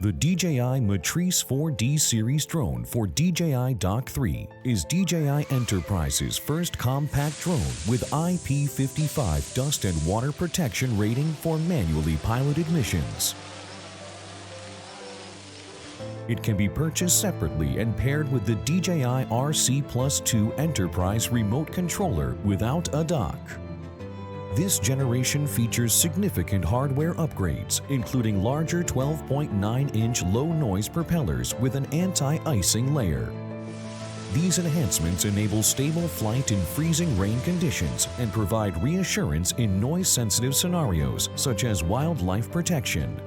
The DJI Matrice 4D series drone for DJI Dock 3 is DJI Enterprise's first compact drone with IP55 dust and water protection rating for manually piloted missions. It can be purchased separately and paired with the DJI RC+2 Enterprise remote controller without a dock. This generation features significant hardware upgrades, including larger 12.9-inch low-noise propellers with an anti-icing layer. These enhancements enable stable flight in freezing rain conditions and provide reassurance in noise-sensitive scenarios such as wildlife protection.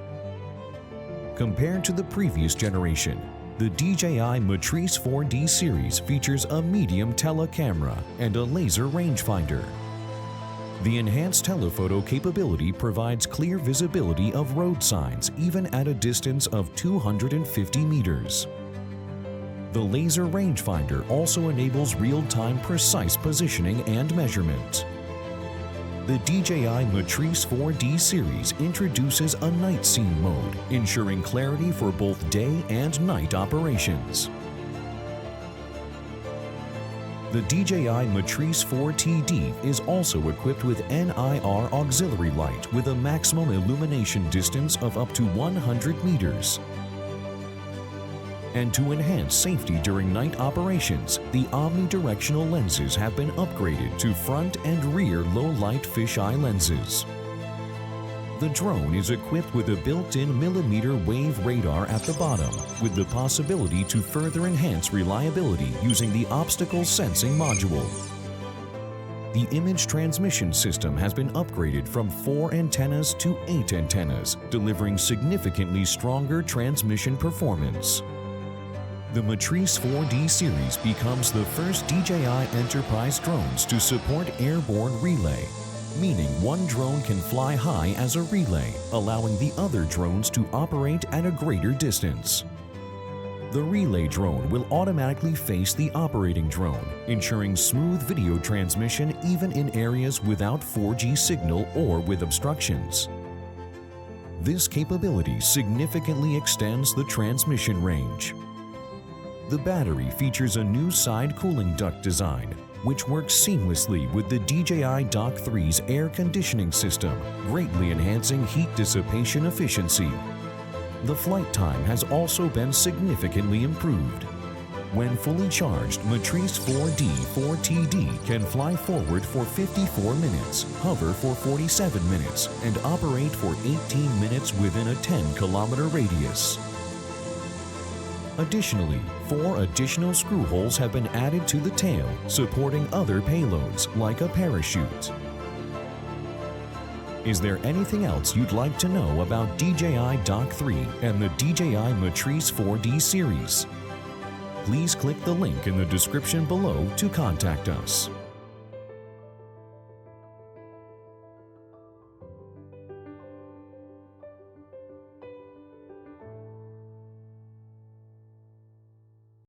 Compared to the previous generation, the DJI Matrice 4D series features a medium telecamera and a laser rangefinder. The enhanced telephoto capability provides clear visibility of road signs even at a distance of 250 meters. The laser rangefinder also enables real-time precise positioning and measurement. The DJI Matrice 4D series introduces a night scene mode, ensuring clarity for both day and night operations. The DJI Matrice 4TD is also equipped with NIR auxiliary light with a maximum illumination distance of up to 100 meters. And to enhance safety during night operations, the omnidirectional lenses have been upgraded to front and rear low-light fisheye lenses. The drone is equipped with a built-in millimeter wave radar at the bottom, with the possibility to further enhance reliability using the obstacle sensing module. The image transmission system has been upgraded from 4 antennas to 8 antennas, delivering significantly stronger transmission performance. The Matrice 4D series becomes the first DJI Enterprise drones to support airborne relay, meaning one drone can fly high as a relay, allowing the other drones to operate at a greater distance. The relay drone will automatically face the operating drone, ensuring smooth video transmission even in areas without 4G signal or with obstructions. This capability significantly extends the transmission range. The battery features a new side cooling duct design, which works seamlessly with the DJI Dock 3's air conditioning system, greatly enhancing heat dissipation efficiency. The flight time has also been significantly improved. When fully charged, Matrice 4D 4TD can fly forward for 54 minutes, hover for 47 minutes, and operate for 18 minutes within a 10-kilometer radius. Additionally, 4 additional screw holes have been added to the tail, supporting other payloads like a parachute. Is there anything else you'd like to know about DJI Dock 3 and the DJI Matrice 4D series? Please click the link in the description below to contact us.